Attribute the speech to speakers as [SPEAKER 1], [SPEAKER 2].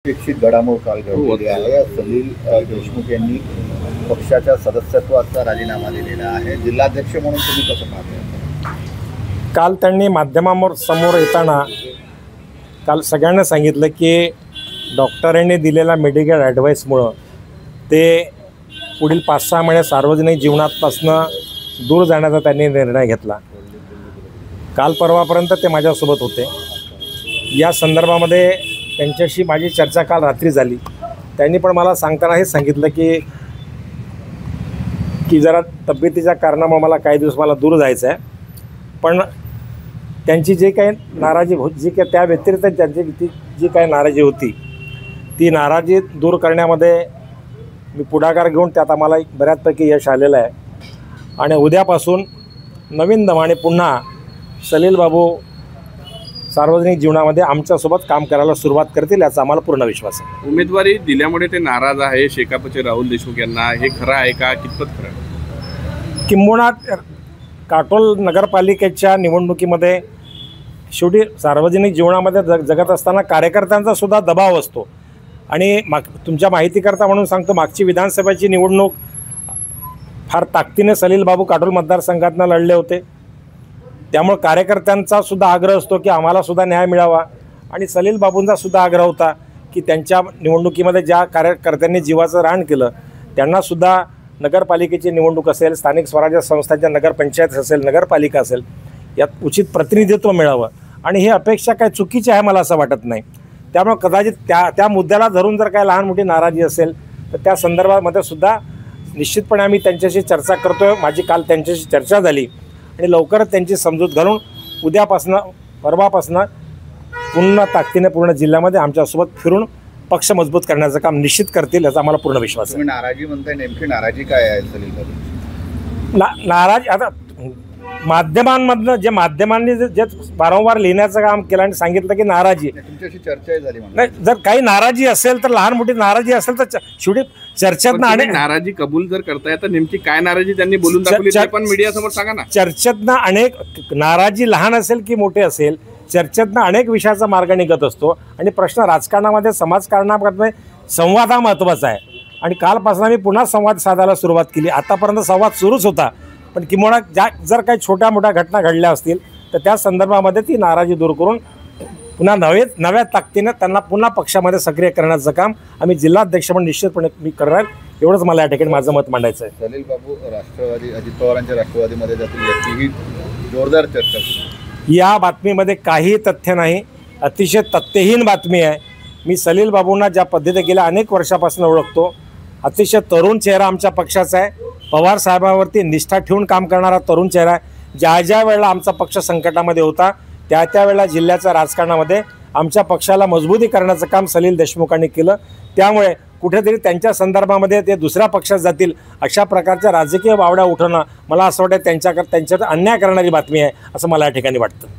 [SPEAKER 1] अपेक्षित घडामोड काल घडली आहे। सलील देशमुख यांनी पक्षाच्या सदस्यत्वाचा राजीनामा दिलेला आहे। जिल्हाध्यक्ष म्हणून तुम्ही कसं पाहता?
[SPEAKER 2] काल त्यांनी माध्यमांसमोर येताना काल सगळ्यांना सांगितलं की डॉक्टरांनी दिलेला मेडिकल ॲडवाईसमुळं ते पुढील 5-6 महिने सार्वजनिक जीवनापासून दूर जाण्याचा त्यांनी निर्णय घेतला। काल परवापर्यंत ते माझ्यासोबत होते। या संदर्भामध्ये त्यांच्याशी माझी चर्चा काल रात्री झाली। त्यांनी पण मला सांगताना हे सांगितलं की जरा तब्येतीच्या कारणामुळे मला काही दिवस मला दूर जायचं आहे, पण त्यांची जे काही नाराजी जी काही त्या व्यतिरिक्त त्यांची जी काही नाराजी होती ती नाराजी दूर करण्यामध्ये मी पुढाकार घेऊन त्यात आम्हाला बऱ्याचपैकी यश आलेलं आहे। आणि उद्यापासून नवीन दमाने पुन्हा सलील बाबू सार्वजनिक जीवनामध्ये आमच्यासोबत काम करायला सुरुवात करतील याचा आम्हाला पूर्ण विश्वास आहे।
[SPEAKER 3] उमेदवारी दिल्यामुळे ते नाराज आहे शेकापचे राहुल देशमुख यांना, हे खरं आहे का? कितपत खरं आहे?
[SPEAKER 2] किंबहुना काटोल नगरपालिकेच्या निवडणुकीमध्ये शेवटी सार्वजनिक जीवनामध्ये जगत असताना कार्यकर्त्यांचा सुद्धा दबाव असतो। आणि तुमच्या माहितीकरता म्हणून सांगतो, मागची विधानसभेची निवडणूक फार ताकदीने सलील बाबू काटोल मतदारसंघातनं लढले होते। त्यामुळे कार्यकर्त्यांचा सुद्धा आग्रह असतो की आम्हाला सुद्धा न्याय मिळावा। आणि सलील बाबूंचा सुद्धा आग्रह होता की त्यांच्या निवडणुकीमध्ये ज्या कार्यकर्त्यांनी जीवाचं रान केलं त्यांनासुद्धा नगरपालिकेची निवडणूक असेल, स्थानिक स्वराज्य संस्थांच्या नगरपंचायत असेल, नगरपालिका असेल, यात उचित प्रतिनिधित्व मिळावं। आणि ही अपेक्षा काय चुकीची आहे मला असं वाटत नाही। त्यामुळे कदाचित त्या मुद्द्याला धरून जर काय लहान मोठी नाराजी असेल तर त्या संदर्भामध्ये सुद्धा निश्चितपणे आम्ही त्यांच्याशी चर्चा करतो आहे। माझी काल त्यांच्याशी चर्चा झाली आणि लवकरच त्यांची समजूत घालून परवापासनं पुन्हा ताकदीने पूर्ण जिल्ह्यामध्ये आमच्यासोबत फिरून पक्ष मजबूत करण्याचं काम निश्चित करतील याचा आम्हाला पूर्ण विश्वास आहे।
[SPEAKER 1] तुम्ही नाराजी म्हणताय, नेमकी नाराजी काय आहे सलील बाबू?
[SPEAKER 2] नाराज आता माध्यमांमधनं माध्यमांनी जे वारंवार लिहिण्याचं काम केलं आणि सांगितलं की नाराजी
[SPEAKER 1] तुमच्याशी चर्चा झाली
[SPEAKER 2] नाही, जर काही नाराजी असेल तर लहान मोठी नाराजी असेल तर शेवटी चर्चेतनं अनेक
[SPEAKER 3] नाराजी कबूल जर करताय तर नेमकी काय नाराजी त्यांनी बोलून दाखवली ते पण मीडिया समोर सांगा ना।
[SPEAKER 2] चर्चेतनं अनेक नाराजी लहान असेल की मोठे असेल, चर्चेतनं अनेक विषयाचा मार्ग निघत असतो। आणि प्रश्न राजकारणामध्ये समाजकारणामध्ये संवाद हा महत्त्वाचा आहे। आणि कालपासून आम्ही पुन्हा संवाद साधायला सुरुवात केली। आतापर्यंत संवाद सुरूच होता, पण किंवा जर काही छोट्या मोठ्या घटना घडल्या असतील तर त्या संदर्भामध्ये ती नाराजी दूर करून पुन्हा नव्या ताकदीनं त्यांना पुन्हा पक्षामध्ये सक्रिय करण्याचं काम आम्ही जिल्हाध्यक्ष म्हणून निश्चितपणे मी करणार। एवढंच मला या ठिकाणी माझं मत मांडायचं आहे।
[SPEAKER 1] सलील बाबू राष्ट्रवादी, अजित पवारांच्या राष्ट्रवादीमध्ये जातील याची जोरदार चर्चा।
[SPEAKER 2] या बातमीमध्ये काही तथ्य नाही, अतिशय तथ्यहीन बातमी आहे। मी सलील बाबूंना ज्या पद्धतीने गेल्या अनेक वर्षापासून ओळखतो, अतिशय तरुण चेहरा आमच्या पक्षाचा आहे। पवार साहेबांवरती निष्ठा ठेवून काम करणारा तरुण चेहरा आहे। ज्या वेळेला आमचा पक्ष संकटामध्ये होता त्या वेळेला जिल्ह्याच्या राजकारणामध्ये आमच्या पक्षाला मजबूती करण्याचं काम सलील देशमुखांनी केलं। त्यामुळे कुठेतरी त्यांच्या संदर्भामध्ये ते दुसऱ्या पक्षात जातील अशा प्रकारच्या राजकीय वावड्या उठवणं मला असं वाटतं त्यांच्यावर अन्याय करणारी बातमी आहे असं मला या ठिकाणी वाटतं।